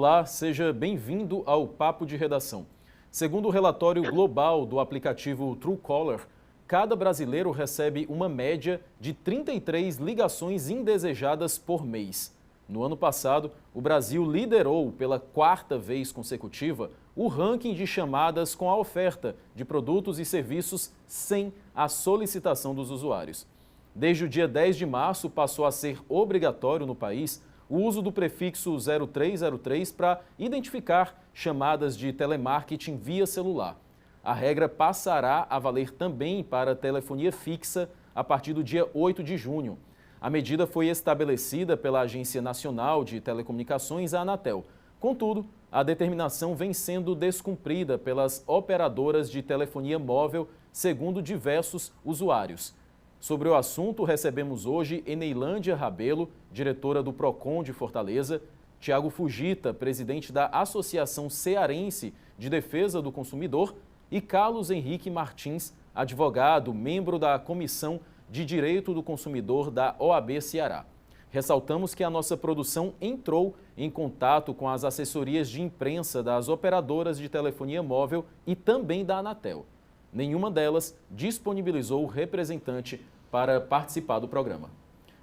Olá, seja bem-vindo ao Papo de Redação. Segundo o relatório global do aplicativo Truecaller, cada brasileiro recebe uma média de 33 ligações indesejadas por mês. No ano passado, o Brasil liderou pela quarta vez consecutiva o ranking de chamadas com a oferta de produtos e serviços sem a solicitação dos usuários. Desde o dia 10 de março, passou a ser obrigatório no país o uso do prefixo 0303 para identificar chamadas de telemarketing via celular. A regra passará a valer também para telefonia fixa a partir do dia 8 de junho. A medida foi estabelecida pela Agência Nacional de Telecomunicações, a Anatel. Contudo, a determinação vem sendo descumprida pelas operadoras de telefonia móvel, segundo diversos usuários. Sobre o assunto, recebemos hoje Eneilândia Rabelo, diretora do Procon de Fortaleza, Tiago Fugita, presidente da Associação Cearense de Defesa do Consumidor, e Carlos Henrique Martins, advogado, membro da Comissão de Direito do Consumidor da OAB Ceará. Ressaltamos que a nossa produção entrou em contato com as assessorias de imprensa das operadoras de telefonia móvel e também da Anatel. Nenhuma delas disponibilizou o representante para participar do programa.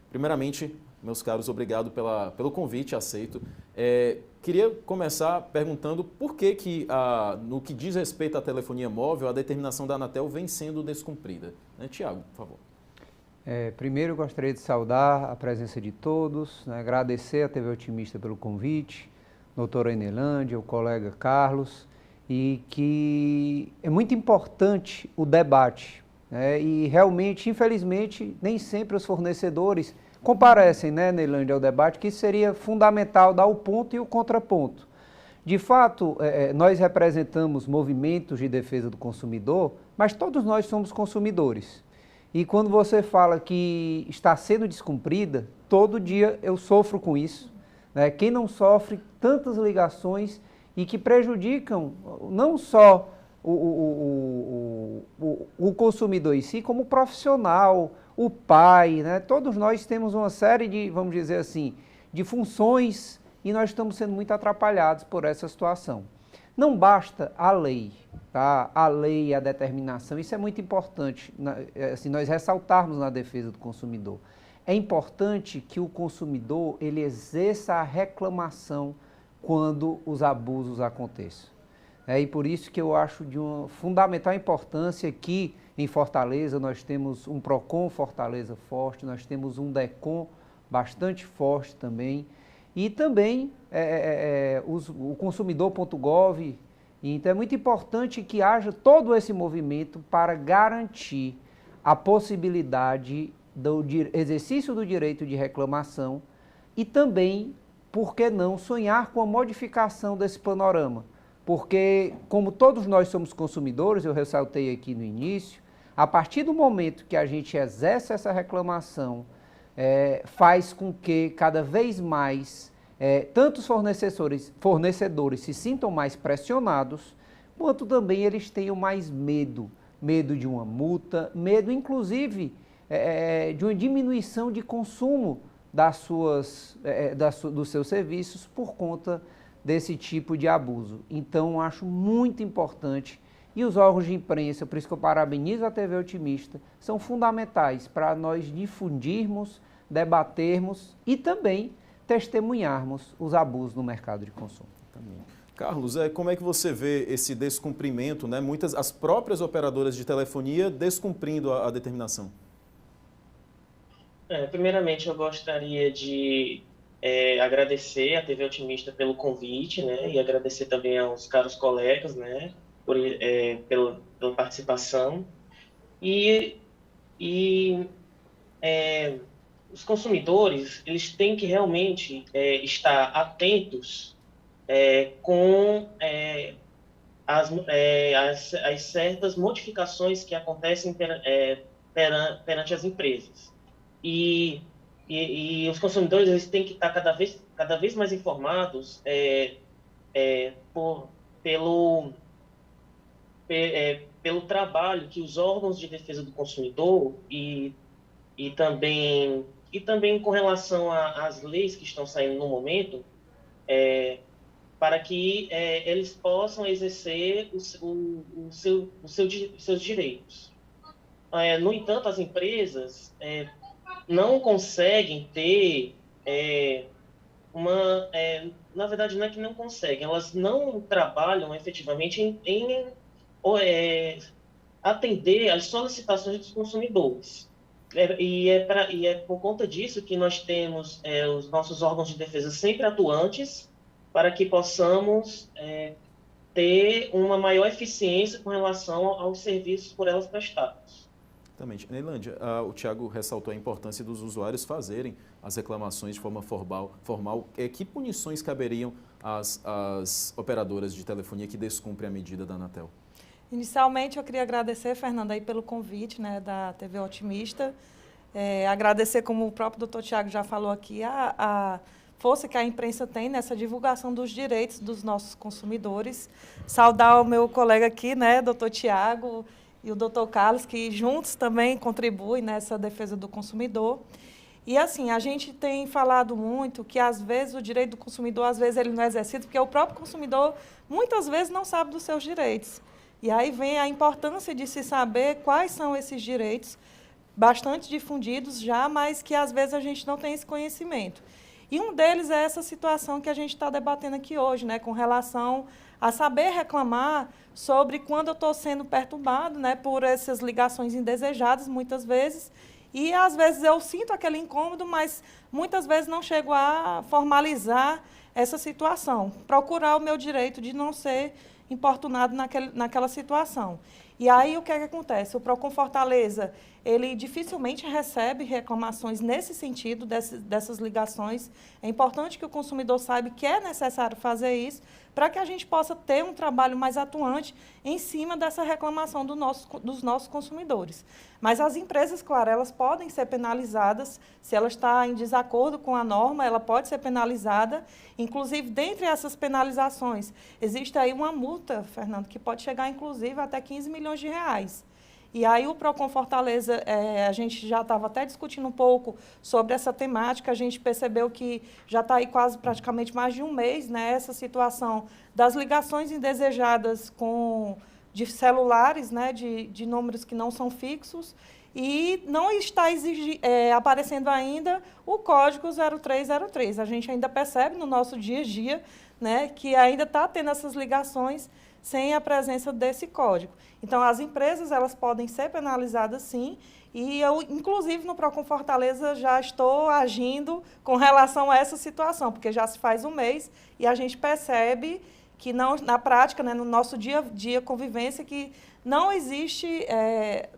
Primeiramente, meus caros, obrigado pelo convite aceito. Queria começar perguntando por que no que diz respeito à telefonia móvel, a determinação da Anatel vem sendo descumprida. Tiago, por favor. Primeiro, eu gostaria de saudar a presença de todos, agradecer à TV Otimista pelo convite, doutora Eneilândia, o colega Carlos, e que é muito importante o debate. E realmente, infelizmente, nem sempre os fornecedores comparecem, Eneilândia, ao debate, que seria fundamental dar o ponto e o contraponto. De fato, nós representamos movimentos de defesa do consumidor, mas todos nós somos consumidores. E quando você fala que está sendo descumprida, todo dia eu sofro com isso. Quem não sofre tantas ligações e que prejudicam não só o consumidor em si, como o profissional, o pai, Todos nós temos uma série de, vamos dizer assim, de funções e nós estamos sendo muito atrapalhados por essa situação. Não basta a lei, tá? A lei, a determinação, isso é muito importante, assim, nós ressaltarmos na defesa do consumidor. É importante que o consumidor ele exerça a reclamação quando os abusos aconteçam. E por isso que eu acho de uma fundamental importância que em Fortaleza nós temos um Procon Fortaleza forte, nós temos um DECOM bastante forte também, e também o consumidor.gov. Então é muito importante que haja todo esse movimento para garantir a possibilidade do exercício do direito de reclamação e também, por que não, sonhar com a modificação desse panorama. Porque, como todos nós somos consumidores, eu ressaltei aqui no início, a partir do momento que a gente exerce essa reclamação, faz com que cada vez mais tanto os fornecedores se sintam mais pressionados, quanto também eles tenham mais medo de uma multa, medo inclusive de uma diminuição de consumo dos seus serviços por conta desse tipo de abuso. Então, acho muito importante, e os órgãos de imprensa, por isso que eu parabenizo a TV Otimista, são fundamentais para nós difundirmos, debatermos e também testemunharmos os abusos no mercado de consumo. Carlos, como é que você vê esse descumprimento, as próprias operadoras de telefonia descumprindo a determinação? Primeiramente, eu gostaria de agradecer à TV Otimista pelo convite, e agradecer também aos caros colegas, pela participação. Os consumidores, eles têm que realmente estar atentos com as certas modificações que acontecem perante as empresas. E os consumidores eles têm que estar cada vez mais informados pelo trabalho que os órgãos de defesa do consumidor e também com relação às leis que estão saindo no momento, para que eles possam exercer seus direitos. No entanto, as empresas não conseguem ter na verdade, não é que não conseguem, elas não trabalham efetivamente em atender às solicitações dos consumidores. E é por conta disso que nós temos os nossos órgãos de defesa sempre atuantes para que possamos ter uma maior eficiência com relação aos serviços por elas prestados. Exatamente. Neilândia, o Thiago ressaltou a importância dos usuários fazerem as reclamações de forma formal. Que punições caberiam às operadoras de telefonia que descumprem a medida da Anatel? Inicialmente, eu queria agradecer, Fernanda, aí pelo convite, né, da TV Otimista. Agradecer, como o próprio doutor Thiago já falou aqui, a força que a imprensa tem nessa divulgação dos direitos dos nossos consumidores. Saudar o meu colega aqui, né, doutor Thiago, e o doutor Carlos, que juntos também contribuem nessa defesa do consumidor. E, assim, a gente tem falado muito que, às vezes, o direito do consumidor, às vezes, ele não é exercido, porque o próprio consumidor, muitas vezes, não sabe dos seus direitos. E aí vem a importância de se saber quais são esses direitos, bastante difundidos já, mas que, às vezes, a gente não tem esse conhecimento. E um deles é essa situação que a gente está debatendo aqui hoje, né, com relação a saber reclamar sobre quando eu estou sendo perturbado, né, por essas ligações indesejadas, muitas vezes, e às vezes eu sinto aquele incômodo, mas muitas vezes não chego a formalizar essa situação, procurar o meu direito de não ser importunado naquela situação. E aí o que é que acontece? O Procon Fortaleza, ele dificilmente recebe reclamações nesse sentido, dessas ligações. É importante que o consumidor saiba que é necessário fazer isso para que a gente possa ter um trabalho mais atuante em cima dessa reclamação dos nossos consumidores. Mas as empresas, claro, elas podem ser penalizadas, se ela está em desacordo com a norma, ela pode ser penalizada. Inclusive, dentre essas penalizações, existe aí uma multa, Fernando, que pode chegar, inclusive, até 15 milhões de reais. E aí o Procon Fortaleza, a gente já estava até discutindo um pouco sobre essa temática, a gente percebeu que já está aí quase praticamente mais de um mês, né, essa situação das ligações indesejadas de celulares, né, de números que não são fixos, e não está aparecendo ainda o código 0303. A gente ainda percebe no nosso dia a dia, né, que ainda está tendo essas ligações sem a presença desse código. Então, as empresas elas podem ser penalizadas, sim, e eu, inclusive, no Procon Fortaleza, já estou agindo com relação a essa situação, porque já se faz um mês e a gente percebe que, não, na prática, né, no nosso dia a dia, convivência, que não existe,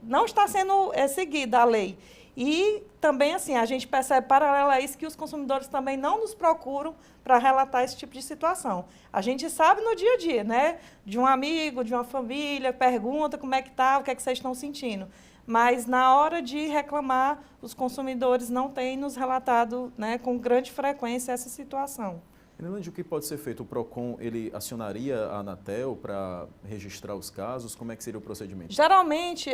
não está sendo seguida a lei. E também, assim, a gente percebe, paralelo a isso, que os consumidores também não nos procuram para relatar esse tipo de situação. A gente sabe no dia a dia, né? De um amigo, de uma família, pergunta como é que está, o que é que vocês estão sentindo. Mas, na hora de reclamar, os consumidores não têm nos relatado, né, com grande frequência essa situação. Neilândia, o que pode ser feito? O Procon, ele acionaria a Anatel para registrar os casos? Como é que seria o procedimento? Geralmente,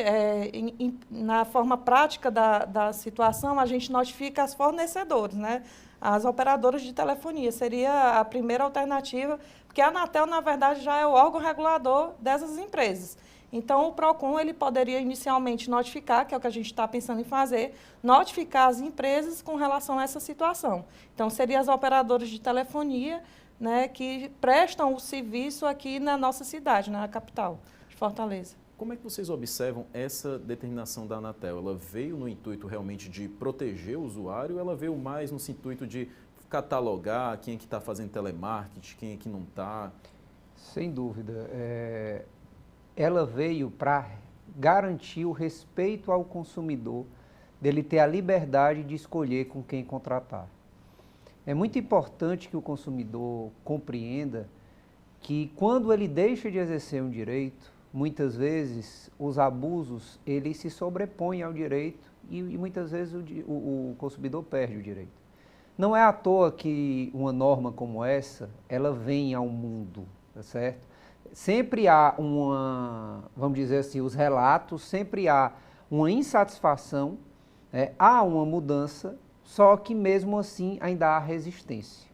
na forma prática da situação, a gente notifica as fornecedoras, né? As operadoras de telefonia. Seria a primeira alternativa, porque a Anatel, na verdade, já é o órgão regulador dessas empresas. Então, o Procon ele poderia inicialmente notificar, que é o que a gente está pensando em fazer, notificar as empresas com relação a essa situação. Então, seriam as operadoras de telefonia, né, que prestam o serviço aqui na nossa cidade, na capital de Fortaleza. Como é que vocês observam essa determinação da Anatel? Ela veio no intuito realmente de proteger o usuário ou ela veio mais no intuito de catalogar quem é que está fazendo telemarketing, quem é que não está? Sem dúvida. Ela veio para garantir o respeito ao consumidor, dele ter a liberdade de escolher com quem contratar. É muito importante que o consumidor compreenda que quando ele deixa de exercer um direito, muitas vezes os abusos eles se sobrepõem ao direito e muitas vezes o consumidor perde o direito. Não é à toa que uma norma como essa, ela vem ao mundo, tá certo? Sempre há vamos dizer assim, os relatos, sempre há uma insatisfação, há uma mudança, só que mesmo assim ainda há resistência.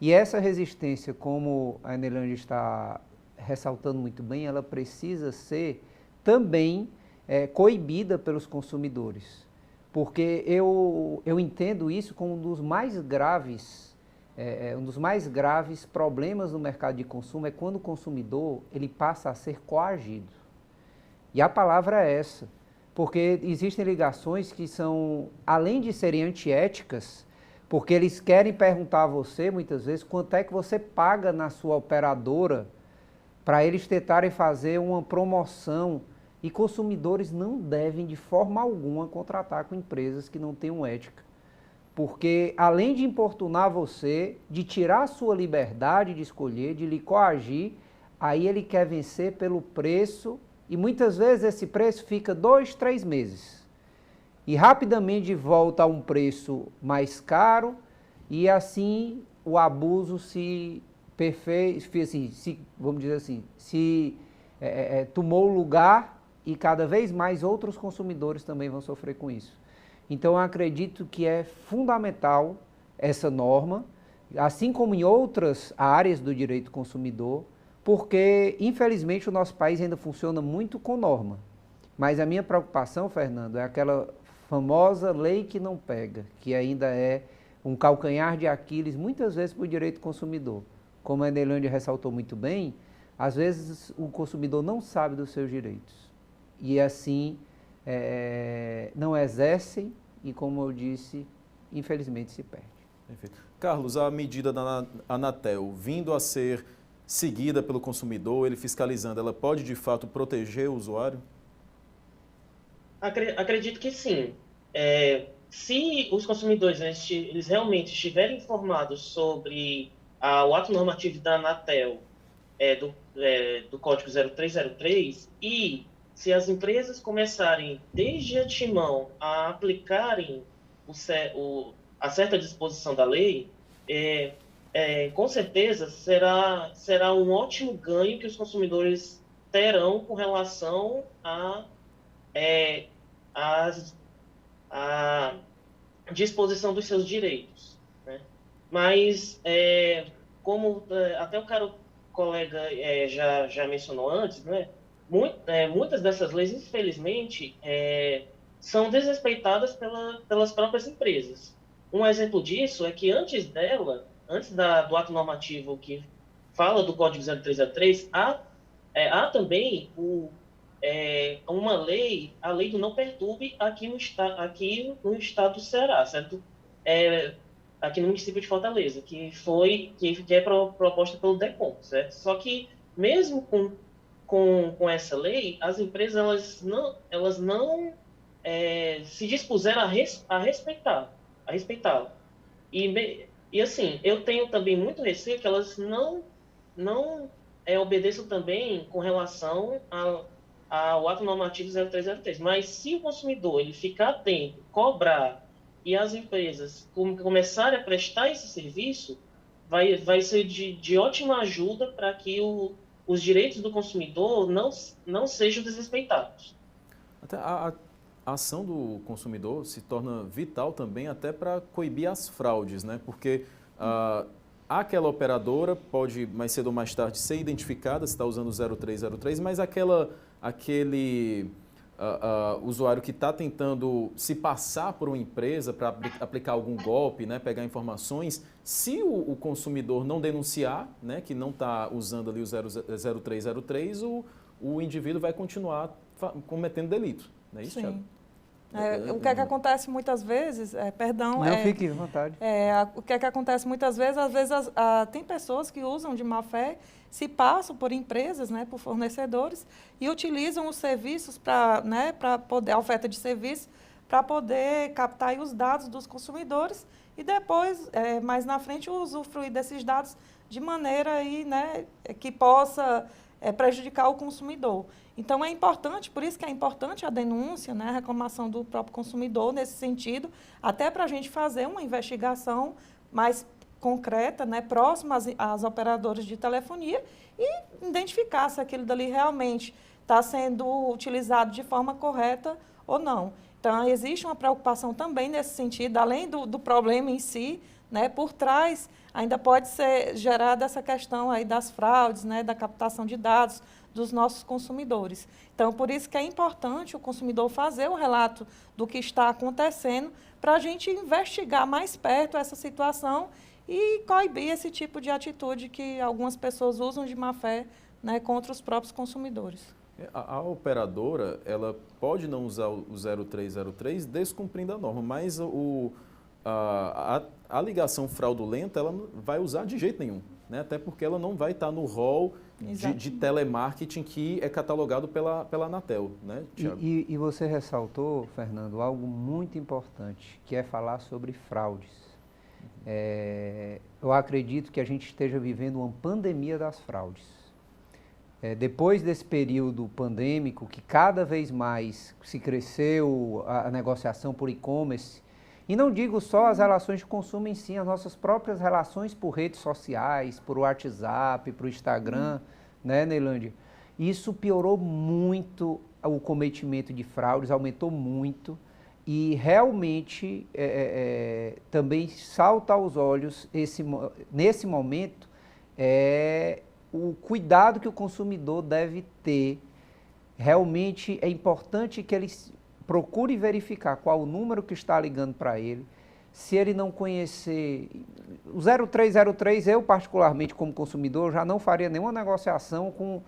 E essa resistência, como a Enelândia está ressaltando muito bem, ela precisa ser também coibida pelos consumidores. Porque eu entendo isso como um dos mais graves problemas no mercado de consumo é quando o consumidor ele passa a ser coagido. E a palavra é essa, porque existem ligações que são, além de serem antiéticas, porque eles querem perguntar a você, muitas vezes, quanto é que você paga na sua operadora para eles tentarem fazer uma promoção. E consumidores não devem, de forma alguma, contratar com empresas que não tenham ética. Porque, além de importunar você, de tirar a sua liberdade de escolher, de lhe coagir, aí ele quer vencer pelo preço, e muitas vezes esse preço fica 2, 3 meses. E rapidamente volta a um preço mais caro, e assim o abuso vamos dizer assim, tomou lugar, e cada vez mais outros consumidores também vão sofrer com isso. Então, eu acredito que é fundamental essa norma, assim como em outras áreas do direito do consumidor, porque, infelizmente, o nosso país ainda funciona muito com norma. Mas a minha preocupação, Fernando, é aquela famosa lei que não pega, que ainda é um calcanhar de Aquiles, muitas vezes, para o direito do consumidor. Como a Enelândia ressaltou muito bem, às vezes o consumidor não sabe dos seus direitos. E assim, não exercem e, como eu disse, infelizmente se perde. Perfeito. Carlos, a medida da Anatel vindo a ser seguida pelo consumidor, ele fiscalizando, ela pode de fato proteger o usuário? Acredito que sim. Se os consumidores eles realmente estiverem informados sobre o ato normativo da Anatel, do Código 0303, e se as empresas começarem desde antemão a aplicarem a certa disposição da lei, com certeza será um ótimo ganho que os consumidores terão com relação à disposição dos seus direitos, né? Mas, como até o caro colega já mencionou antes, né? Muitas dessas leis, infelizmente, são desrespeitadas pelas próprias empresas. Um exemplo disso é que antes do ato normativo que fala do Código 0303, há também uma lei, a lei do não perturbe aqui no estado do Ceará, certo? Aqui no município de Fortaleza, que é proposta pelo DECOM, certo? Só que mesmo com essa lei, as empresas elas não se dispuseram a respeitá-la. E assim, eu tenho também muito receio que elas não obedeçam também com relação ao ato normativo 0303. Mas se o consumidor ele ficar atento, cobrar, e as empresas começarem a prestar esse serviço, vai ser de ótima ajuda para que os direitos do consumidor não sejam desrespeitados. Até a ação do consumidor se torna vital também até para coibir as fraudes, né? Porque aquela operadora pode, mais cedo ou mais tarde, ser identificada se está usando o 0303, mas aquele usuário que está tentando se passar por uma empresa para aplicar algum golpe, né, pegar informações, se o consumidor não denunciar, né, que não está usando ali o 0303, o indivíduo vai continuar cometendo delito. Não é isso, Thiago? O que é que acontece muitas vezes, fique à vontade. O que é que acontece muitas vezes, às vezes tem pessoas que usam de má fé, se passam por empresas, né, por fornecedores, e utilizam os serviços para poder, a oferta de serviço, para poder captar aí os dados dos consumidores e depois, mais na frente, usufruir desses dados de maneira aí, né, que possa prejudicar o consumidor. Então, é importante, por isso que é importante a denúncia, né, a reclamação do próprio consumidor nesse sentido, até para a gente fazer uma investigação mais concreta, né, próxima às operadoras de telefonia e identificar se aquilo dali realmente está sendo utilizado de forma correta ou não. Então, existe uma preocupação também nesse sentido, além do problema em si, né, por trás ainda pode ser gerada essa questão aí das fraudes, né, da captação de dados dos nossos consumidores. Então, por isso que é importante o consumidor fazer o relato do que está acontecendo para a gente investigar mais perto essa situação e coibir esse tipo de atitude que algumas pessoas usam de má fé, né, contra os próprios consumidores. A operadora, ela pode não usar o 0303 descumprindo a norma, mas a ligação fraudulenta ela não vai usar de jeito nenhum, né? Até porque ela não vai estar no rol de telemarketing que é catalogado pela Anatel, né, Thiago? E você ressaltou, Fernando, algo muito importante, que é falar sobre fraudes. Eu acredito que a gente esteja vivendo uma pandemia das fraudes. Depois desse período pandêmico, que cada vez mais se cresceu a negociação por e-commerce, e não digo só as relações de consumo em si, as nossas próprias relações por redes sociais, por WhatsApp, por Instagram, né, Neilândia? Isso piorou muito o cometimento de fraudes, aumentou muito e realmente também salta aos olhos, nesse momento, o cuidado que o consumidor deve ter. Realmente é importante que ele procure verificar qual o número que está ligando para ele. Se ele não conhecer o 0303, eu particularmente como consumidor já não faria nenhuma negociação com,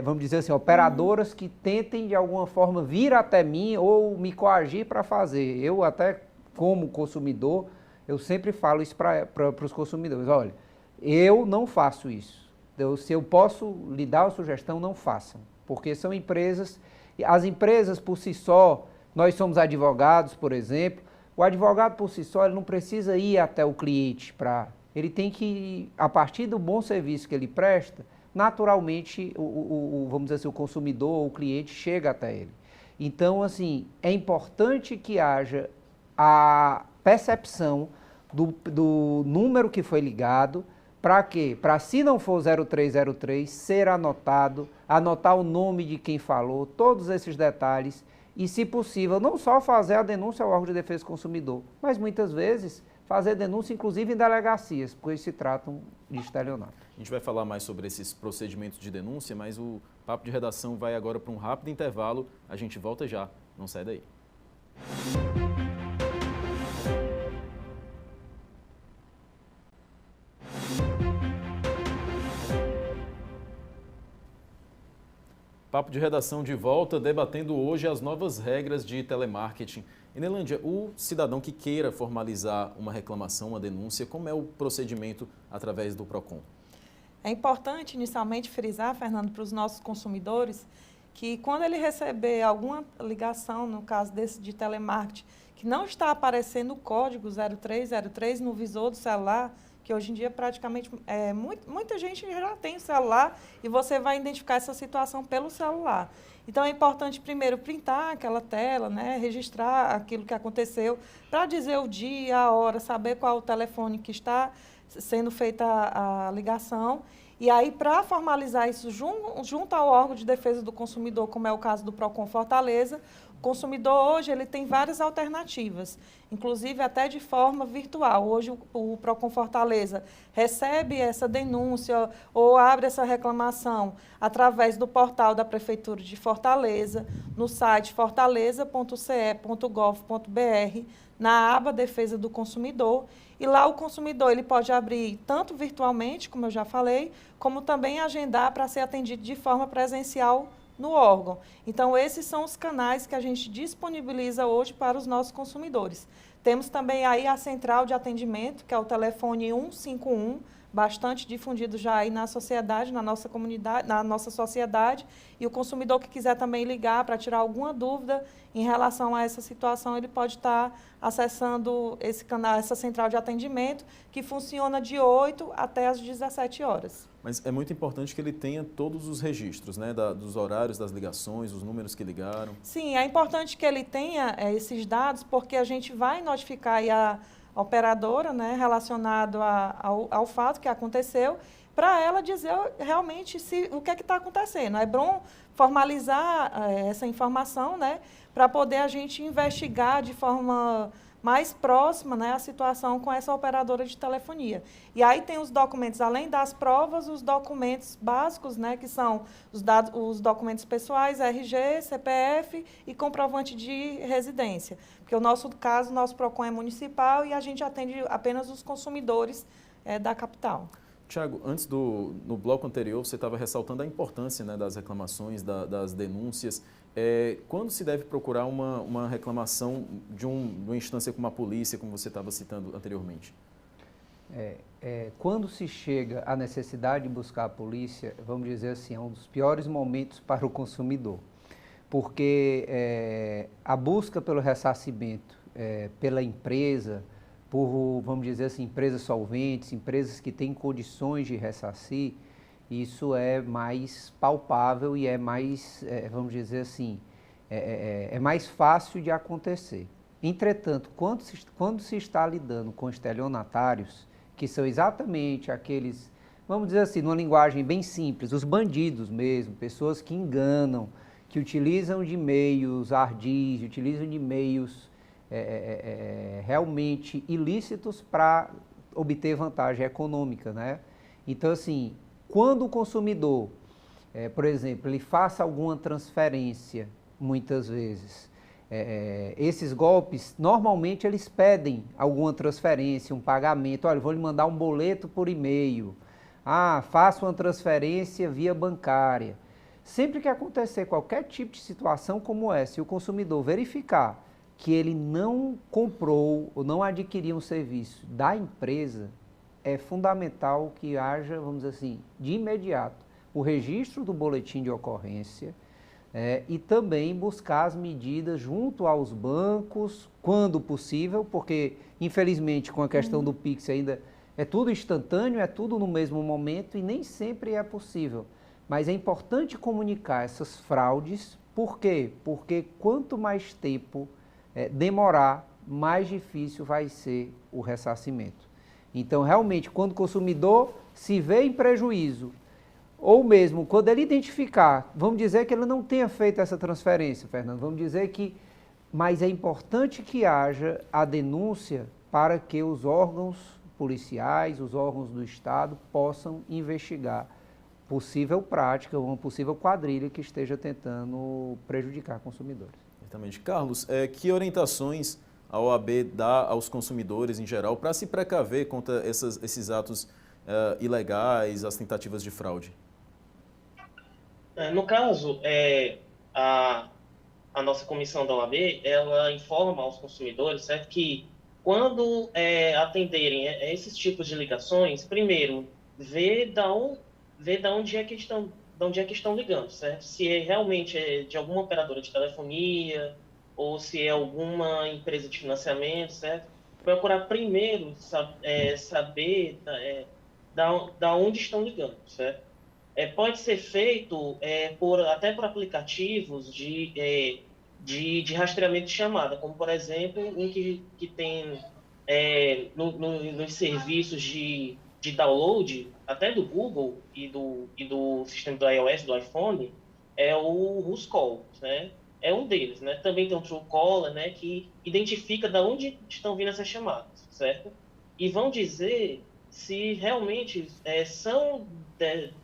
vamos dizer assim, operadoras que tentem de alguma forma vir até mim ou me coagir para fazer. Eu até como consumidor, eu sempre falo isso para os consumidores. Olha, eu não faço isso. Se eu posso lhe dar uma sugestão, não façam, porque são empresas, as empresas por si só, nós somos advogados, por exemplo, o advogado por si só, ele não precisa ir até o cliente ele tem que, a partir do bom serviço que ele presta, naturalmente, vamos dizer assim, o consumidor ou o cliente chega até ele. Então, assim, é importante que haja a percepção do número que foi ligado. Para quê? Para, se não for 0303, ser anotar o nome de quem falou, todos esses detalhes e, se possível, não só fazer a denúncia ao órgão de defesa do consumidor, mas muitas vezes fazer denúncia, inclusive em delegacias, pois se tratam de estelionato. A gente vai falar mais sobre esses procedimentos de denúncia, mas o Papo de Redação vai agora para um rápido intervalo. A gente volta já, não sai daí. Papo de Redação de volta, debatendo hoje as novas regras de telemarketing. E, Neilândia, o cidadão que queira formalizar uma reclamação, uma denúncia, como é o procedimento através do PROCON? É importante, inicialmente, frisar, Fernando, para os nossos consumidores, que quando ele receber alguma ligação, no caso desse de telemarketing, que não está aparecendo o código 0303 no visor do celular, que hoje em dia praticamente muita gente já tem o celular e você vai identificar essa situação pelo celular. Então é importante primeiro printar aquela tela, né, registrar aquilo que aconteceu, para dizer o dia, a hora, saber qual o telefone que está sendo feita a ligação. E aí, para formalizar isso junto ao órgão de defesa do consumidor, como é o caso do PROCON Fortaleza, o consumidor hoje ele tem várias alternativas, inclusive até de forma virtual. Hoje o PROCON Fortaleza recebe essa denúncia ou abre essa reclamação através do portal da Prefeitura de Fortaleza, no site fortaleza.ce.gov.br, na aba Defesa do Consumidor. E lá o consumidor ele pode abrir tanto virtualmente, como eu já falei, como também agendar para ser atendido de forma presencial no órgão. Então, esses são os canais que a gente disponibiliza hoje para os nossos consumidores. Temos também aí a central de atendimento, que é o telefone 151, bastante difundido já aí na sociedade, na nossa comunidade, na nossa sociedade. E o consumidor que quiser também ligar para tirar alguma dúvida em relação a essa situação, ele pode estar acessando esse canal, essa central de atendimento, que funciona de 8 até as 17 horas. Mas é muito importante que ele tenha todos os registros, né, dos horários, das ligações, os números que ligaram. Sim, é importante que ele tenha esses dados, porque a gente vai notificar aí a operadora, né, relacionado ao fato que aconteceu, para ela dizer realmente o que é que está acontecendo. É bom formalizar essa informação, né, para poder a gente investigar de forma mais próxima, né, à situação com essa operadora de telefonia. E aí tem os documentos, além das provas, os documentos básicos, né, que são os documentos pessoais, RG, CPF e comprovante de residência. Porque o nosso caso, o nosso PROCON é municipal e a gente atende apenas os consumidores da capital. Tiago, no bloco anterior, você estava ressaltando a importância, né, das reclamações, das denúncias. Quando se deve procurar uma reclamação de uma instância como a polícia, como você estava citando anteriormente? Quando se chega à necessidade de buscar a polícia, vamos dizer assim, é um dos piores momentos para o consumidor. Porque a busca pelo ressarcimento pela empresa, por, vamos dizer assim, empresas solventes, empresas que têm condições de ressarcir, isso é mais palpável e é mais, vamos dizer assim, é mais fácil de acontecer. Entretanto, quando se está lidando com estelionatários, que são exatamente aqueles, vamos dizer assim, numa linguagem bem simples, os bandidos mesmo, pessoas que enganam, que utilizam de meios ardis, utilizam de meios realmente ilícitos para obter vantagem econômica, né? Então, assim, quando o consumidor, por exemplo, ele faça alguma transferência, muitas vezes, esses golpes, normalmente eles pedem alguma transferência, um pagamento. Olha, vou lhe mandar um boleto por e-mail. Faça uma transferência via bancária. Sempre que acontecer qualquer tipo de situação como essa, e o consumidor verificar que ele não comprou ou não adquiriu um serviço da empresa, é fundamental que haja, vamos dizer assim, de imediato, o registro do boletim de ocorrência e também buscar as medidas junto aos bancos, quando possível, porque, infelizmente, com a questão do Pix ainda é tudo instantâneo, é tudo no mesmo momento e nem sempre é possível. Mas é importante comunicar essas fraudes, por quê? Porque quanto mais tempo demorar, mais difícil vai ser o ressarcimento. Então, realmente, quando o consumidor se vê em prejuízo, ou mesmo quando ele identificar, vamos dizer que ele não tenha feito essa transferência, Fernando, vamos dizer que, mas é importante que haja a denúncia para que os órgãos policiais, os órgãos do Estado possam investigar possível prática ou uma possível quadrilha que esteja tentando prejudicar consumidores. Exatamente. Carlos, que orientações a OAB dá aos consumidores em geral para se precaver contra esses atos ilegais, as tentativas de fraude? No caso, a nossa comissão da OAB, ela informa aos consumidores, certo, que quando atenderem esses tipos de ligações, primeiro, vê da onde é que estão ligando, certo? Se realmente é de alguma operadora de telefonia ou se é alguma empresa de financiamento, certo? Procurar primeiro saber da onde estão ligando, certo? Pode ser feito até por aplicativos de rastreamento de chamada, como, por exemplo, um que tem nos serviços de download, até do Google e do sistema do iOS, do iPhone, é o Whoscall, né? É um deles, né? Também tem o Truecaller, né? Que identifica de onde estão vindo essas chamadas, certo? E vão dizer se realmente são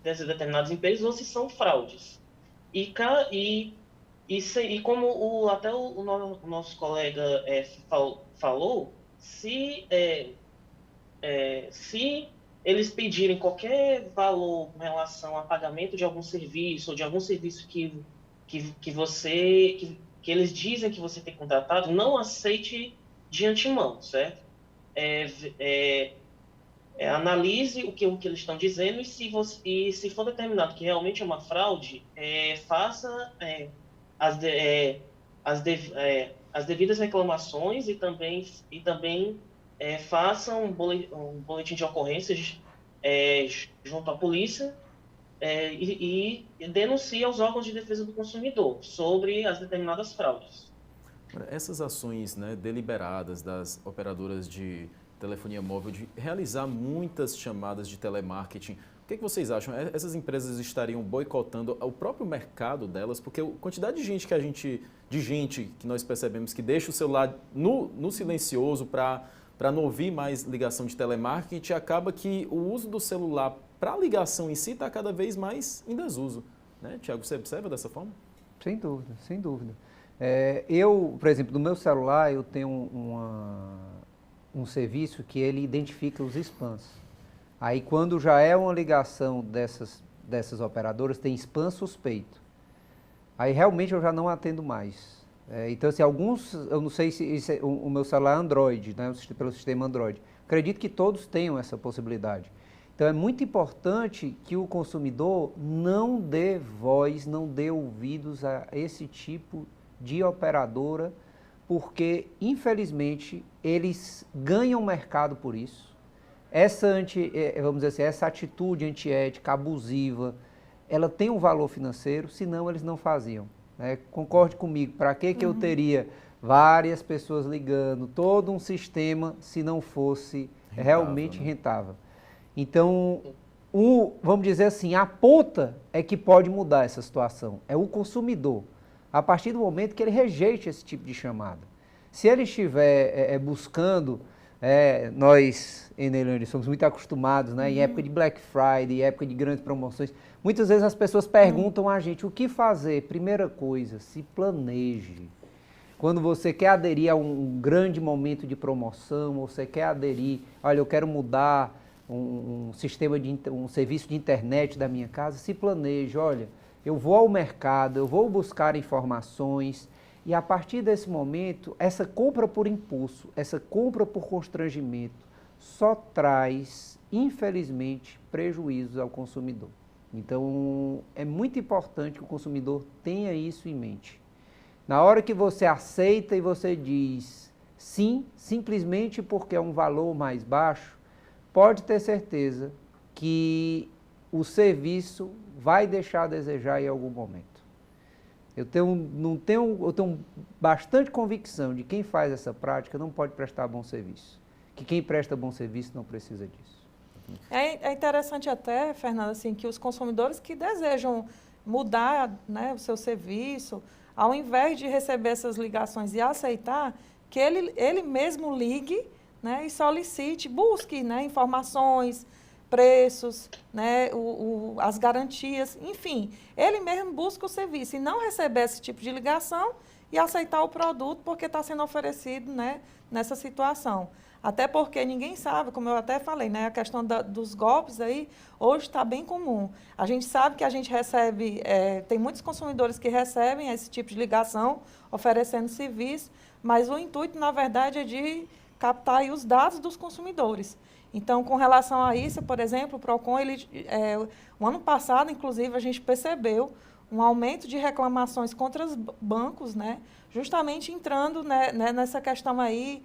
dessas determinadas empresas ou se são fraudes. E como até o nosso colega falou, se eles pedirem qualquer valor com relação a pagamento de algum serviço ou de algum serviço que eles dizem que você tem contratado, não aceite de antemão, certo? Analise o que eles estão dizendo e se for determinado que realmente é uma fraude, faça as devidas reclamações e também faça um boletim de ocorrências junto à polícia e denuncie aos órgãos de defesa do consumidor sobre as determinadas fraudes. Essas ações, né, deliberadas das operadoras de telefonia móvel de realizar muitas chamadas de telemarketing O que vocês acham? Essas empresas estariam boicotando o próprio mercado delas? Porque a quantidade de gente que nós percebemos que deixa o celular no silencioso para não ouvir mais ligação de telemarketing, acaba que o uso do celular para ligação em si está cada vez mais em desuso. Né? Tiago, você observa dessa forma? Sem dúvida, sem dúvida. Eu, por exemplo, no meu celular, eu tenho um serviço que ele identifica os spams. Aí, quando já é uma ligação dessas operadoras, tem spam suspeito. Aí, realmente, eu já não atendo mais. Então, assim, alguns, eu não sei se o meu celular é Android, né, pelo sistema Android. Acredito que todos tenham essa possibilidade. Então, é muito importante que o consumidor não dê voz, não dê ouvidos a esse tipo de operadora, porque, infelizmente, eles ganham mercado por isso. Vamos dizer assim, essa atitude antiética, abusiva, ela tem um valor financeiro, senão eles não faziam. Né? Concorde comigo, para que eu teria várias pessoas ligando, todo um sistema, se não fosse realmente rentável? Então, vamos dizer assim, a ponta é que pode mudar essa situação, é o consumidor, a partir do momento que ele rejeite esse tipo de chamada. Se ele estiver buscando, nós, Enelane, somos muito acostumados, né, em época de Black Friday, em época de grandes promoções, muitas vezes as pessoas perguntam a gente o que fazer. Primeira coisa, se planeje. Quando você quer aderir a um grande momento de promoção, ou você quer aderir, olha, eu quero mudar um serviço de internet da minha casa, se planeje, olha, eu vou ao mercado, eu vou buscar informações, e a partir desse momento, essa compra por impulso, essa compra por constrangimento, só traz, infelizmente, prejuízos ao consumidor. Então, é muito importante que o consumidor tenha isso em mente. Na hora que você aceita e você diz sim, simplesmente porque é um valor mais baixo, pode ter certeza que o serviço vai deixar a desejar em algum momento. Eu tenho bastante convicção de que quem faz essa prática não pode prestar bom serviço. Que quem presta bom serviço não precisa disso. É interessante até, Fernanda, assim, que os consumidores que desejam mudar, né, o seu serviço, ao invés de receber essas ligações e aceitar, que ele mesmo ligue, né, e solicite, busque, né, informações, preços, né, as garantias, enfim, ele mesmo busca o serviço e não receber esse tipo de ligação e aceitar o produto porque está sendo oferecido, né, nessa situação. Até porque ninguém sabe, como eu até falei, né, a questão dos golpes aí hoje está bem comum. A gente sabe que a gente recebe, tem muitos consumidores que recebem esse tipo de ligação oferecendo serviço, mas o intuito, na verdade, é de captar aí os dados dos consumidores. Então, com relação a isso, por exemplo, o PROCON, o ano passado, inclusive, a gente percebeu um aumento de reclamações contra os bancos, né, justamente entrando, né, nessa questão aí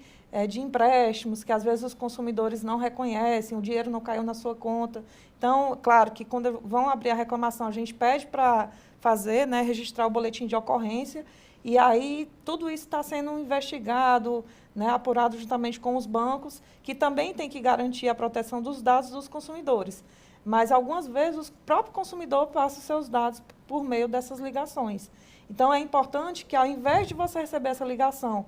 de empréstimos, que às vezes os consumidores não reconhecem, o dinheiro não caiu na sua conta. Então, claro que quando vão abrir a reclamação, a gente pede para fazer, né, registrar o boletim de ocorrência, e aí tudo isso está sendo investigado, né, apurado juntamente com os bancos, que também tem que garantir a proteção dos dados dos consumidores. Mas, algumas vezes, o próprio consumidor passa os seus dados por meio dessas ligações. Então, é importante que, ao invés de você receber essa ligação,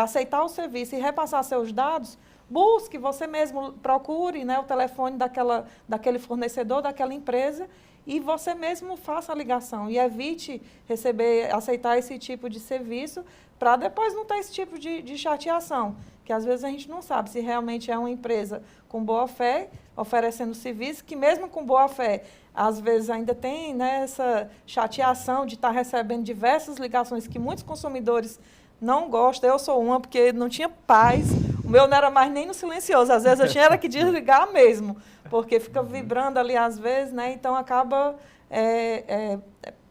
aceitar o serviço e repassar seus dados, busque, você mesmo procure, né, o telefone daquele fornecedor, daquela empresa, e você mesmo faça a ligação e evite aceitar esse tipo de serviço para depois não ter esse tipo de chateação, que às vezes a gente não sabe se realmente é uma empresa com boa fé, oferecendo serviço, que mesmo com boa fé, às vezes ainda tem, né, essa chateação de estar recebendo diversas ligações que muitos consumidores não gostam. Eu sou uma, porque não tinha paz, o meu não era mais nem no silencioso, às vezes eu tinha que desligar mesmo, porque fica vibrando ali às vezes, né, então acaba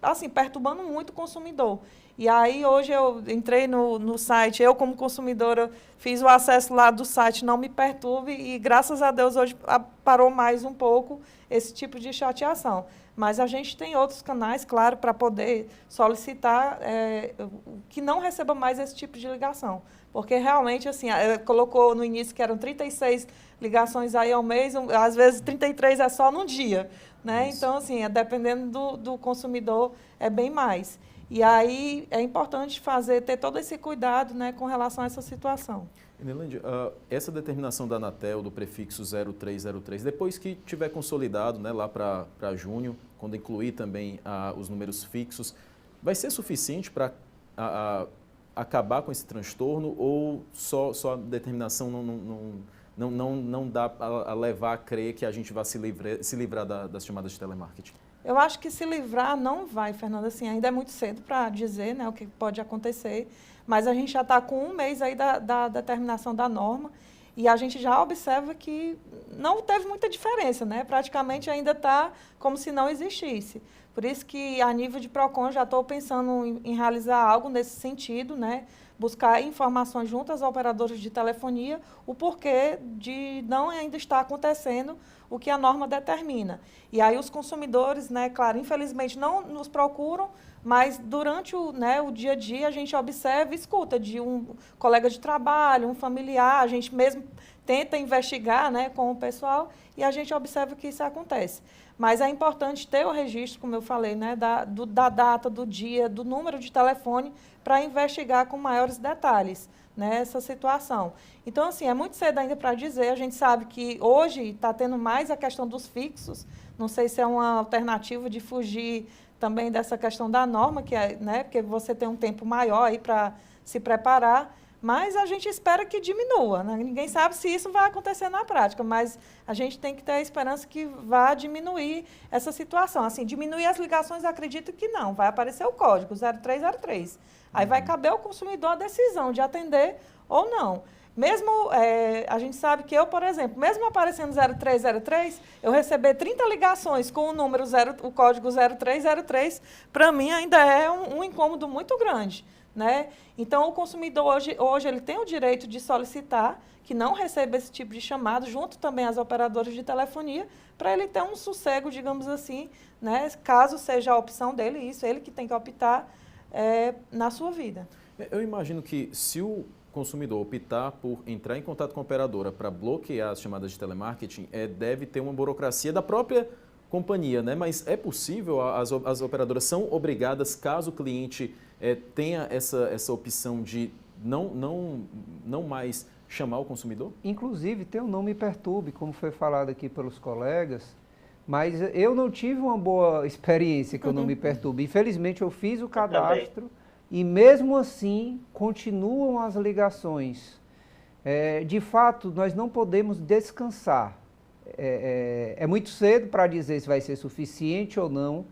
assim, perturbando muito o consumidor. E aí, hoje eu entrei no site, eu como consumidora fiz o acesso lá do site Não Me Perturbe e, graças a Deus, hoje parou mais um pouco esse tipo de chateação. Mas a gente tem outros canais, claro, para poder solicitar que não receba mais esse tipo de ligação. Porque realmente, assim, colocou no início que eram 36 ligações aí ao mês, às vezes 33 é só num dia, né? Então, assim, dependendo do consumidor, é bem mais. E aí é importante ter todo esse cuidado, né, com relação a essa situação. Enelândia, essa determinação da Anatel do prefixo 0303, depois que tiver consolidado, né, lá para junho, quando incluir também os números fixos, vai ser suficiente para acabar com esse transtorno ou só a determinação não dá a levar a crer que a gente vai se livrar das chamadas de telemarketing? Eu acho que se livrar não vai, Fernanda. Assim, ainda é muito cedo para dizer, né, o que pode acontecer, mas a gente já está com um mês aí da determinação da norma e a gente já observa que não teve muita diferença, né? Praticamente ainda está como se não existisse. Por isso que, a nível de PROCON, já estou pensando em realizar algo nesse sentido, né? Buscar informações junto aos operadores de telefonia, o porquê de não ainda estar acontecendo o que a norma determina. E aí os consumidores, né, claro, infelizmente não nos procuram, mas durante o dia a dia a gente observa e escuta de um colega de trabalho, um familiar, a gente mesmo tenta investigar, né, com o pessoal e a gente observa que isso acontece. Mas é importante ter o registro, como eu falei, né, da data, do dia, do número de telefone para investigar com maiores detalhes, né, essa situação. Então, assim, é muito cedo ainda para dizer. A gente sabe que hoje está tendo mais a questão dos fixos. Não sei se é uma alternativa de fugir também dessa questão da norma, que é, né, porque você tem um tempo maior aí para se preparar. Mas a gente espera que diminua, né? Ninguém sabe se isso vai acontecer na prática, mas a gente tem que ter a esperança que vá diminuir essa situação. Assim, diminuir as ligações, acredito que não. Vai aparecer o código 0303. Aí vai caber ao consumidor a decisão de atender ou não. Mesmo, a gente sabe que eu, por exemplo, mesmo aparecendo 0303, eu receber 30 ligações com o código 0303, para mim ainda é um incômodo muito grande, né? Então, o consumidor hoje ele tem o direito de solicitar que não receba esse tipo de chamado, junto também às operadoras de telefonia, para ele ter um sossego, digamos assim, né? Caso seja a opção dele, isso, ele que tem que optar na sua vida. Eu imagino que se o consumidor optar por entrar em contato com a operadora para bloquear as chamadas de telemarketing, deve ter uma burocracia da própria companhia, né? Mas é possível, as operadoras são obrigadas, caso o cliente tenha essa opção de não mais chamar o consumidor? Inclusive, tem o Não Me Perturbe, como foi falado aqui pelos colegas, mas eu não tive uma boa experiência com o Não Me Perturbe. Infelizmente, eu fiz o cadastro e, mesmo assim, continuam as ligações. De fato, nós não podemos descansar. É muito cedo para dizer se vai ser suficiente ou não,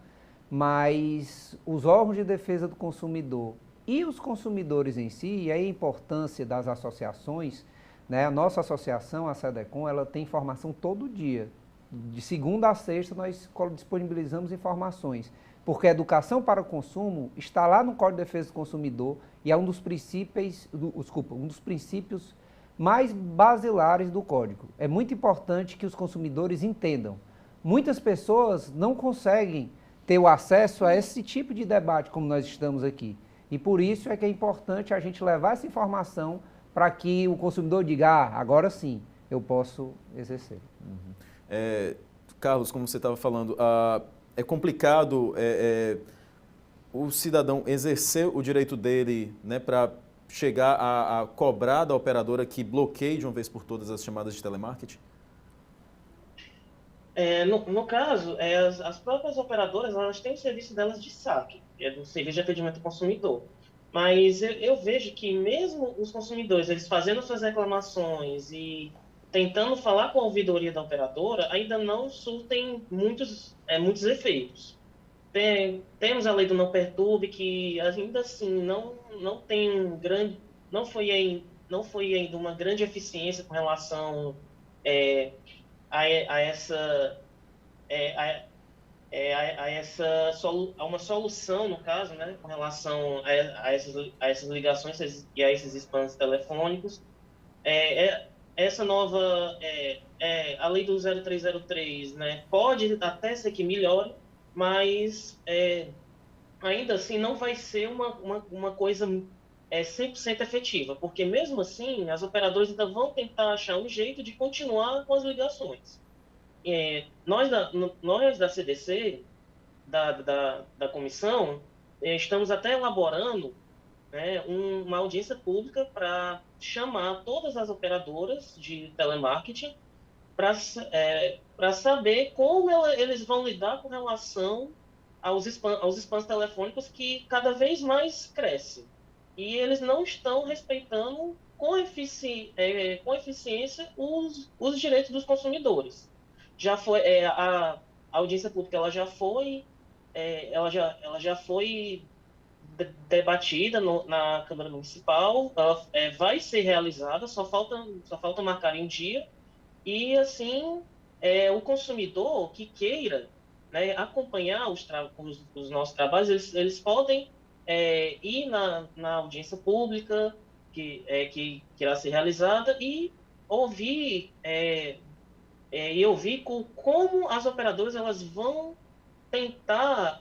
mas os órgãos de defesa do consumidor e os consumidores em si, e aí a importância das associações, né? A nossa associação, a SEDECOM, ela tem informação todo dia. De segunda a sexta nós disponibilizamos informações, porque a educação para o consumo está lá no Código de Defesa do Consumidor e é um dos princípios mais basilares do Código. É muito importante que os consumidores entendam. Muitas pessoas não conseguem ter o acesso a esse tipo de debate como nós estamos aqui. E por isso é que é importante a gente levar essa informação para que o consumidor diga, agora sim, eu posso exercer. Carlos, como você estava falando, é complicado o cidadão exercer o direito dele, né, para chegar a cobrar da operadora que bloqueie de uma vez por todas as chamadas de telemarketing? No caso, as próprias operadoras, elas têm o serviço delas de saque, que é do Serviço de Atendimento ao Consumidor. Mas eu vejo que mesmo os consumidores, eles fazendo suas reclamações e tentando falar com a ouvidoria da operadora, ainda não surtem muitos efeitos. Temos a lei do Não Perturbe, que ainda assim não tem não foi ainda uma grande eficiência com relação a a uma solução, no caso, né, com relação a essas ligações e a esses spams telefônicos. Essa nova, a lei do 0303, né, pode até ser que melhore, mas ainda assim não vai ser uma coisa 100% efetiva, porque mesmo assim as operadoras ainda vão tentar achar um jeito de continuar com as ligações. Nós da CDC, da comissão, estamos até elaborando, né, uma audiência pública para chamar todas as operadoras de telemarketing para saber como eles vão lidar com relação aos spams telefônicos que cada vez mais crescem. E eles não estão respeitando com eficiência os direitos dos consumidores. Já foi a audiência pública, ela já foi debatida na Câmara Municipal, ela vai ser realizada, só falta marcar em um dia, e assim o consumidor que queira, né, acompanhar os nossos trabalhos, eles podem ir na audiência pública que irá ser realizada e ouvir como as operadoras elas vão tentar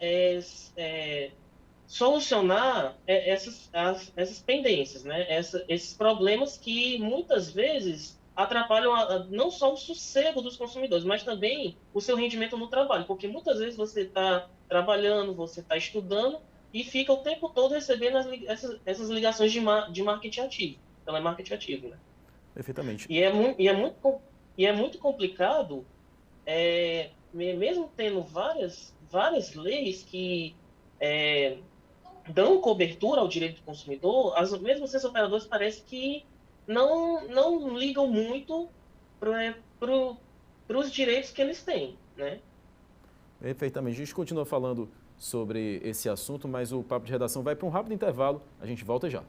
solucionar essas pendências, né? Esses problemas que muitas vezes atrapalham não só o sossego dos consumidores, mas também o seu rendimento no trabalho, porque muitas vezes você está trabalhando, você está estudando e fica o tempo todo recebendo essas ligações de marketing ativo, telemarketing ativo, né? Perfeitamente. E é muito complicado, mesmo tendo várias leis que dão cobertura ao direito do consumidor, mesmo essas operadoras parece que não ligam muito para os direitos que eles têm, né? Perfeitamente. A gente continua falando sobre esse assunto, mas o Papo de Redação vai para um rápido intervalo. A gente volta já.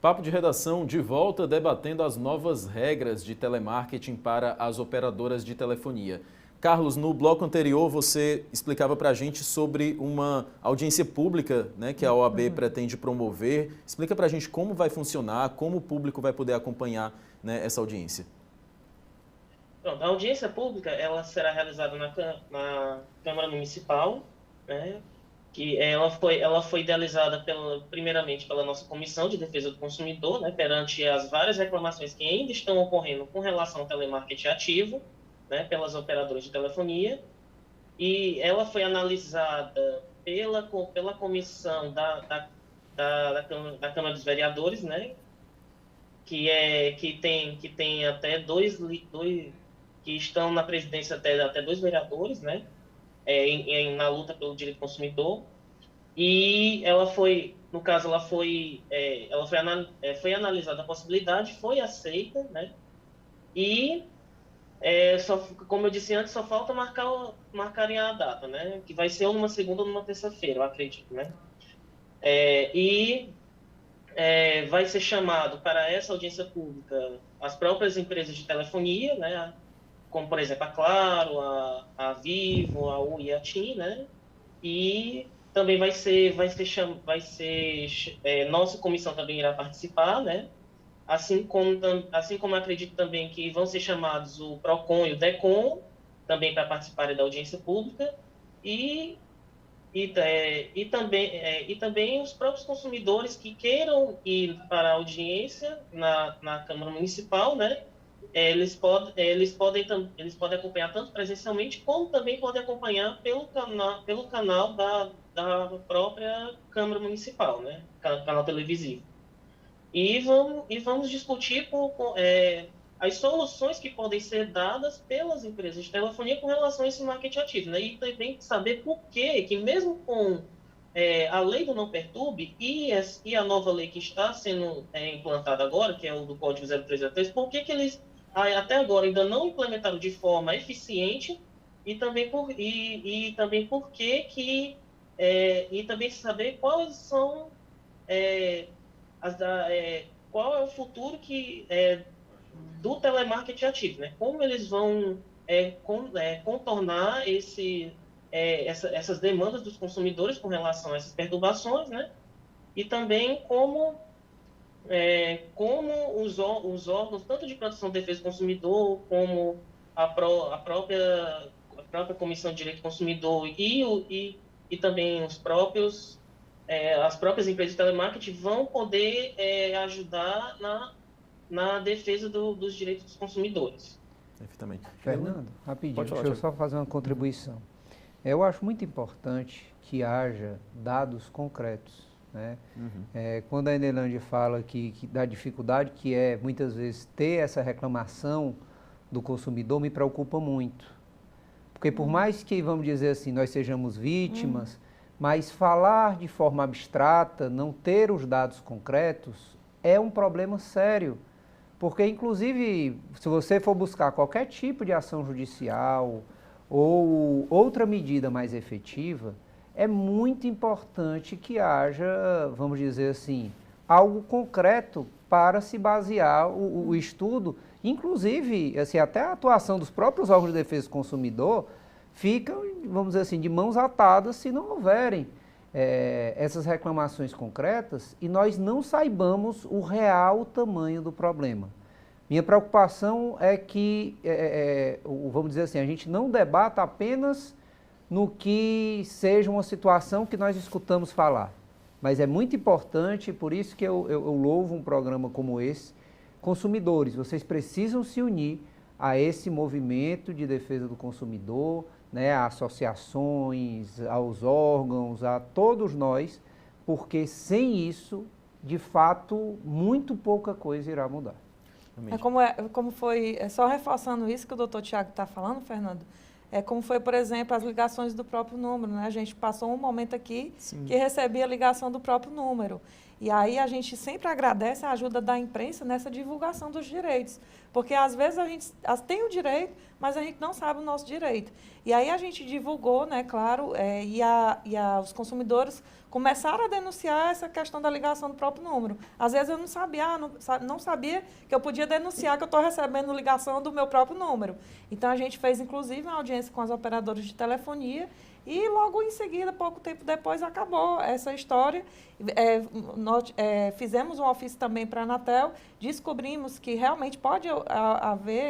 Papo de Redação de volta debatendo as novas regras de telemarketing para as operadoras de telefonia. Carlos, no bloco anterior você explicava para a gente sobre uma audiência pública, né, que a OAB pretende promover. Explica para a gente como vai funcionar, como o público vai poder acompanhar, né, essa audiência. Pronto, a audiência pública ela será realizada na Câmara Municipal, né, que ela foi idealizada primeiramente pela nossa Comissão de Defesa do Consumidor, né, perante as várias reclamações que ainda estão ocorrendo com relação ao telemarketing ativo, né, pelas operadoras de telefonia, e ela foi analisada pela comissão da Câmara dos Vereadores, né, que tem até que estão na presidência até 2 vereadores, né, na luta pelo direito do consumidor, e no caso, foi analisada a possibilidade, foi aceita, né, e como eu disse antes, só falta marcarem a data, né, que vai ser ou numa segunda ou numa terça-feira, eu acredito, né, vai ser chamado para essa audiência pública as próprias empresas de telefonia, né, como, por exemplo, a Claro, a Vivo, a Oi e a TIM, né? E também nossa comissão também irá participar, né? Assim como acredito também que vão ser chamados o PROCON e o DECON, também para participarem da audiência pública, e também os próprios consumidores que queiram ir para a audiência na Câmara Municipal, né? Eles podem acompanhar tanto presencialmente, como também podem acompanhar pelo canal da própria Câmara Municipal, né? Canal televisivo. E vamos discutir as soluções que podem ser dadas pelas empresas de telefonia com relação a esse marketing ativo, né? E também saber por que mesmo com a lei do não perturbe e a nova lei que está sendo implantada agora, que é o do Código 0303, por que eles até agora ainda não implementaram de forma eficiente e também saber quais são qual é o futuro do telemarketing ativo, né? Como eles vão contornar essas demandas dos consumidores com relação a essas perturbações, né? E também como os órgãos, tanto de proteção e defesa do consumidor, como a própria Comissão de Direito do Consumidor e também as próprias empresas de telemarketing vão poder ajudar na defesa dos direitos dos consumidores. Perfeitamente. Fernando, rapidinho, deixa eu só fazer uma contribuição. Eu acho muito importante que haja dados concretos. Né? Quando a Enelândia fala que da dificuldade que é, muitas vezes, ter essa reclamação do consumidor, me preocupa muito. Porque por mais que, vamos dizer assim, nós sejamos vítimas, mas falar de forma abstrata, não ter os dados concretos, é um problema sério. Porque, inclusive, se você for buscar qualquer tipo de ação judicial ou outra medida mais efetiva, é muito importante que haja, vamos dizer assim, algo concreto para se basear o estudo. Inclusive, assim, até a atuação dos próprios órgãos de defesa do consumidor fica, vamos dizer assim, de mãos atadas se não houverem essas reclamações concretas e nós não saibamos o real tamanho do problema. Minha preocupação é que, vamos dizer assim, a gente não debata apenas no que seja uma situação que nós escutamos falar. Mas é muito importante, por isso que eu louvo um programa como esse. Consumidores, vocês precisam se unir a esse movimento de defesa do consumidor, né, a associações, aos órgãos, a todos nós, porque sem isso, de fato, muito pouca coisa irá mudar. Só reforçando isso que o doutor Tiago está falando, Fernando, como foi, por exemplo, as ligações do próprio número, né? A gente passou um momento aqui que recebia a ligação do próprio número. E aí a gente sempre agradece a ajuda da imprensa nessa divulgação dos direitos. Porque às vezes a gente tem o direito, mas a gente não sabe o nosso direito. E aí a gente divulgou, né, claro, os consumidores começaram a denunciar essa questão da ligação do próprio número. Às vezes eu não sabia que eu podia denunciar que eu estou recebendo ligação do meu próprio número. Então a gente fez, inclusive, uma audiência com as operadoras de telefonia e logo em seguida, pouco tempo depois, acabou essa história. Fizemos um ofício também para a Anatel, descobrimos que realmente pode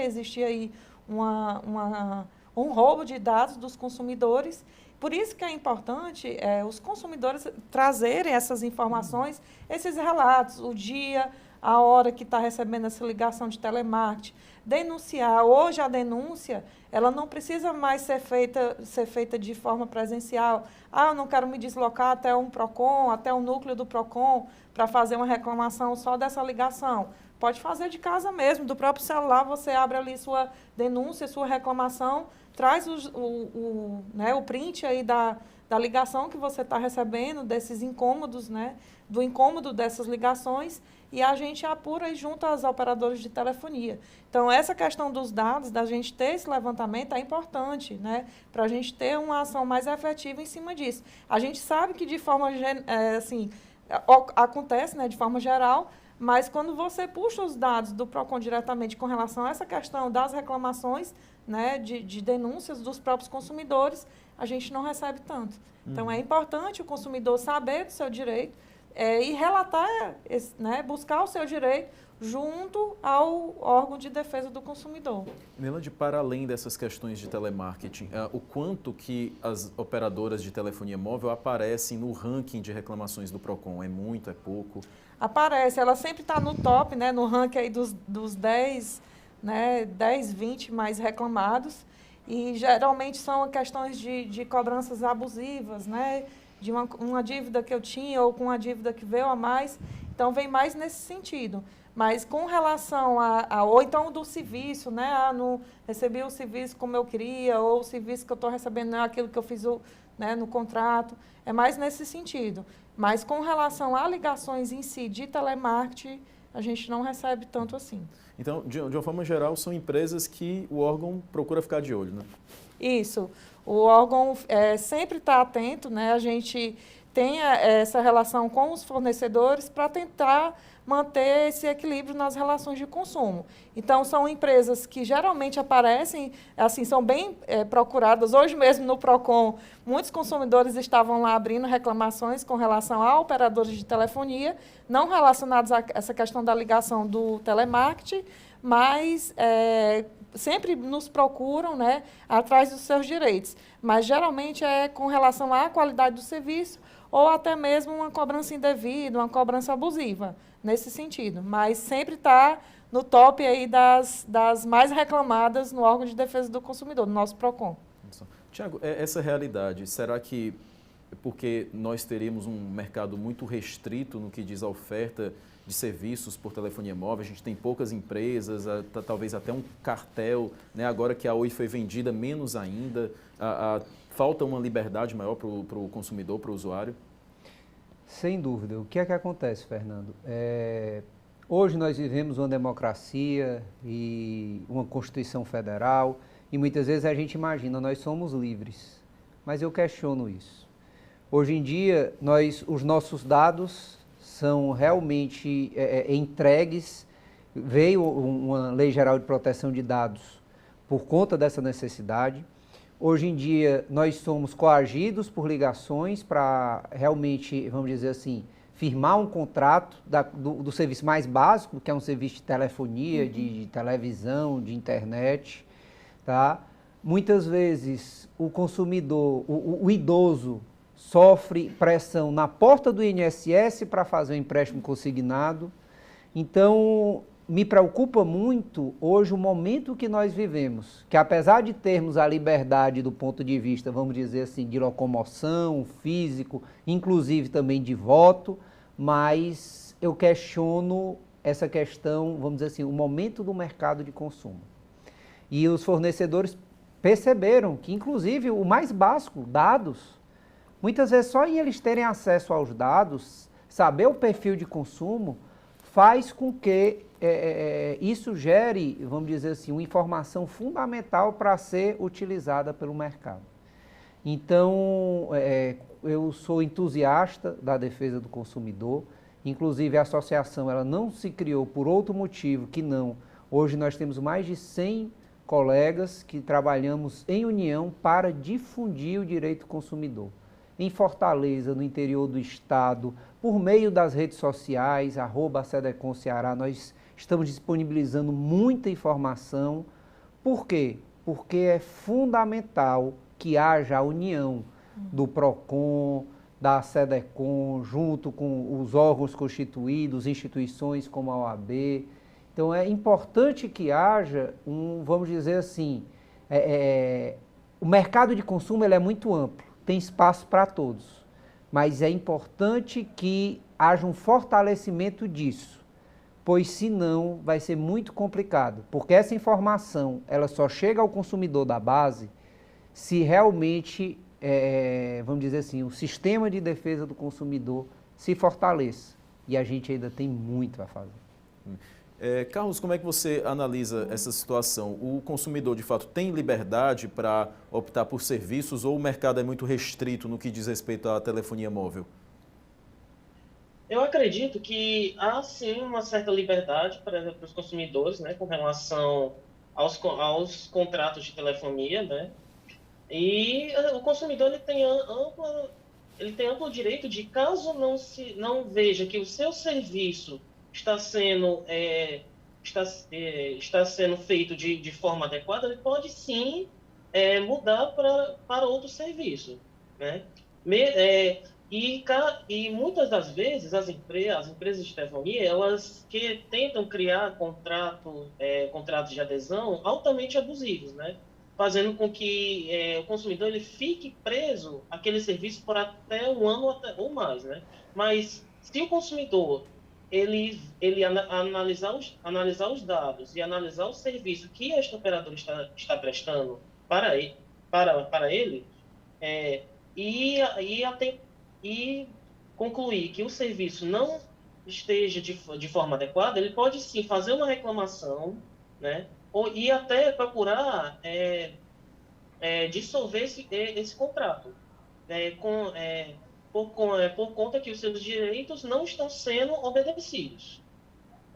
existir aí um roubo de dados dos consumidores. Por isso que é importante os consumidores trazerem essas informações, esses relatos, o dia, a hora que está recebendo essa ligação de telemarketing, denunciar. Hoje a denúncia, ela não precisa mais ser feita de forma presencial. Eu não quero me deslocar até um PROCON, até o núcleo do PROCON, para fazer uma reclamação só dessa ligação. Pode fazer de casa mesmo, do próprio celular, você abre ali sua denúncia, sua reclamação, traz o print aí da ligação que você está recebendo, desses incômodos, né, do incômodo dessas ligações, e a gente apura e junta as operadoras de telefonia. Então, essa questão dos dados, da gente ter esse levantamento, é importante, né, para a gente ter uma ação mais efetiva em cima disso. A gente sabe que, de forma acontece, né, de forma geral, mas quando você puxa os dados do PROCON diretamente com relação a essa questão das reclamações, né, de denúncias dos próprios consumidores, a gente não recebe tanto. Então, é importante o consumidor saber do seu direito e relatar, buscar o seu direito junto ao órgão de defesa do consumidor. Enelândia, para além dessas questões de telemarketing, o quanto que as operadoras de telefonia móvel aparecem no ranking de reclamações do PROCON? É muito, é pouco? Aparece, ela sempre está no top, né, no ranking aí dos 10, 20 mais reclamados, e geralmente são questões de cobranças abusivas, né, de uma dívida que eu tinha ou com uma dívida que veio a mais, então vem mais nesse sentido. Mas com relação ou então do serviço, né, não recebi o serviço como eu queria, ou o serviço que eu estou recebendo não é aquilo que eu fiz no contrato, é mais nesse sentido. Mas com relação a ligações em si de telemarketing, a gente não recebe tanto assim. Então, de uma forma geral, são empresas que o órgão procura ficar de olho, né? Isso. O órgão sempre está atento, né? A gente tenha essa relação com os fornecedores para tentar manter esse equilíbrio nas relações de consumo. Então, são empresas que geralmente aparecem, assim, são bem procuradas. Hoje mesmo, no PROCON, muitos consumidores estavam lá abrindo reclamações com relação a operadores de telefonia, não relacionados a essa questão da ligação do telemarketing, mas sempre nos procuram, né, atrás dos seus direitos. Mas, geralmente, é com relação à qualidade do serviço ou até mesmo uma cobrança indevida, uma cobrança abusiva, nesse sentido. Mas sempre está no top aí das mais reclamadas no órgão de defesa do consumidor, no nosso PROCON. Tiago, essa realidade, será que porque nós teríamos um mercado muito restrito no que diz a oferta de serviços por telefonia móvel, a gente tem poucas empresas, talvez até um cartel, né? Agora que a Oi foi vendida, menos ainda, falta uma liberdade maior para o consumidor, para o usuário? Sem dúvida. O que é que acontece, Fernando? Hoje nós vivemos uma democracia e uma Constituição Federal e muitas vezes a gente imagina, nós somos livres, mas eu questiono isso. Hoje em dia, os nossos dados são realmente entregues. Veio uma Lei Geral de Proteção de Dados por conta dessa necessidade. Hoje em dia, nós somos coagidos por ligações para realmente, vamos dizer assim, firmar um contrato do serviço mais básico, que é um serviço de telefonia, de televisão, de internet. Tá? Muitas vezes, o consumidor, o idoso, sofre pressão na porta do INSS para fazer um empréstimo consignado. Então, me preocupa muito hoje o momento que nós vivemos, que apesar de termos a liberdade do ponto de vista, vamos dizer assim, de locomoção, físico, inclusive também de voto, mas eu questiono essa questão, vamos dizer assim, o momento do mercado de consumo. E os fornecedores perceberam que, inclusive, o mais básico, dados, muitas vezes só em eles terem acesso aos dados, saber o perfil de consumo, faz com que isso gere, vamos dizer assim, uma informação fundamental para ser utilizada pelo mercado. Então, eu sou entusiasta da defesa do consumidor, inclusive a associação ela não se criou por outro motivo que não. Hoje nós temos mais de 100 colegas que trabalhamos em união para difundir o direito do consumidor. Em Fortaleza, no interior do estado, por meio das redes sociais, @Sedecom Ceará, nós estamos disponibilizando muita informação. Por quê? Porque é fundamental que haja a união do PROCON, da Sedecom, junto com os órgãos constituídos, instituições como a OAB. Então é importante que haja vamos dizer assim, o mercado de consumo ele é muito amplo. Tem espaço para todos, mas é importante que haja um fortalecimento disso, pois senão vai ser muito complicado, porque essa informação ela só chega ao consumidor da base se realmente, vamos dizer assim, o sistema de defesa do consumidor se fortaleça, e a gente ainda tem muito a fazer. Carlos, como é que você analisa essa situação? O consumidor, de fato, tem liberdade para optar por serviços ou o mercado é muito restrito no que diz respeito à telefonia móvel? Eu acredito que há, sim, uma certa liberdade para os consumidores, né, com relação aos contratos de telefonia, né? E o consumidor ele tem amplo direito de, caso não veja que o seu serviço está sendo feito de forma adequada, ele pode sim mudar para outro serviço, né? E muitas das vezes as empresas de telefonia, elas que tentam criar contratos de adesão altamente abusivos, né? Fazendo com que o consumidor ele fique preso àquele serviço por até um ano ou mais, né? Mas se o consumidor ele analisar os dados e analisar o serviço que este operador está prestando para ele, e concluir que o serviço não esteja de forma adequada, ele pode sim fazer uma reclamação, né? E até procurar dissolver esse contrato, por conta que os seus direitos não estão sendo obedecidos.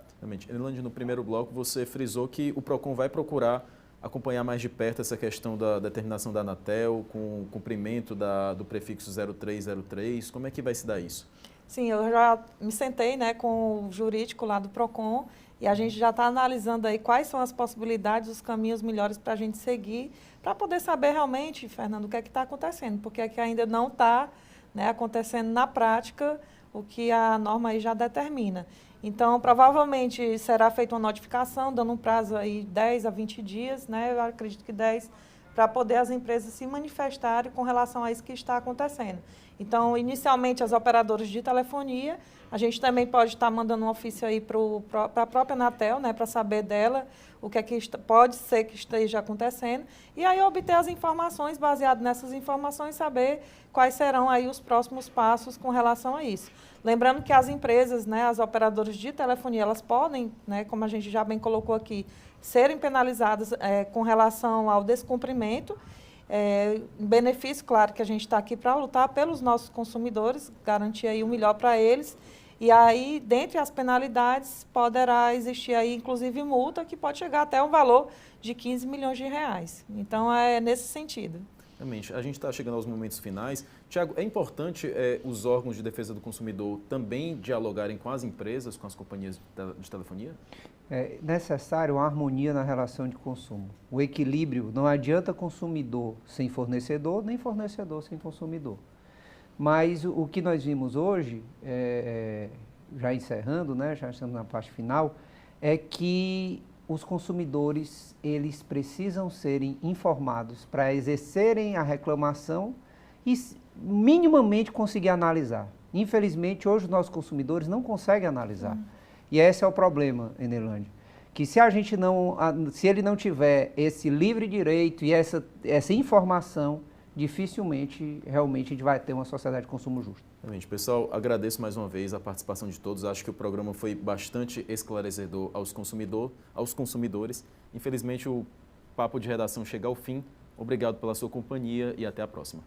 Exatamente. Enelândia, no primeiro bloco você frisou que o PROCON vai procurar acompanhar mais de perto essa questão da determinação da Anatel, com o cumprimento do prefixo 0303. Como é que vai se dar isso? Sim, eu já me sentei, né, com o jurídico lá do PROCON e a gente já está analisando aí quais são as possibilidades, os caminhos melhores para a gente seguir, para poder saber realmente, Fernando, o que é que está acontecendo, porque é que ainda não está, né, acontecendo na prática o que a norma aí já determina. Então, provavelmente será feita uma notificação, dando um prazo aí 10 a 20 dias, né, eu acredito que 10, para poder as empresas se manifestarem com relação a isso que está acontecendo. Então, inicialmente, as operadoras de telefonia, a gente também pode estar mandando um ofício aí para a própria Anatel, né, para saber dela o que é que pode ser que esteja acontecendo, e aí obter as informações, baseado nessas informações, saber quais serão aí os próximos passos com relação a isso. Lembrando que as empresas, né, as operadoras de telefonia, elas podem, né, como a gente já bem colocou aqui, serem penalizadas com relação ao descumprimento. Benefício, claro, que a gente está aqui para lutar pelos nossos consumidores, garantir aí o melhor para eles. E aí, dentre as penalidades, poderá existir aí, inclusive, multa que pode chegar até um valor de 15 milhões de reais. Então, é nesse sentido. Realmente, a gente está chegando aos momentos finais. Tiago, é importante os órgãos de defesa do consumidor também dialogarem com as empresas, com as companhias de telefonia? É necessário uma harmonia na relação de consumo. O equilíbrio, não adianta consumidor sem fornecedor, nem fornecedor sem consumidor. Mas o que nós vimos hoje, já encerrando, né, já estamos na parte final, é que os consumidores, eles precisam serem informados para exercerem a reclamação e minimamente conseguir analisar. Infelizmente, hoje os nossos consumidores não conseguem analisar. E esse é o problema, Enelândia, que se ele não tiver esse livre direito e essa informação, dificilmente, realmente, a gente vai ter uma sociedade de consumo justo. Realmente, pessoal, agradeço mais uma vez a participação de todos. Acho que o programa foi bastante esclarecedor aos consumidores. Infelizmente, o Papo de Redação chega ao fim. Obrigado pela sua companhia e até a próxima.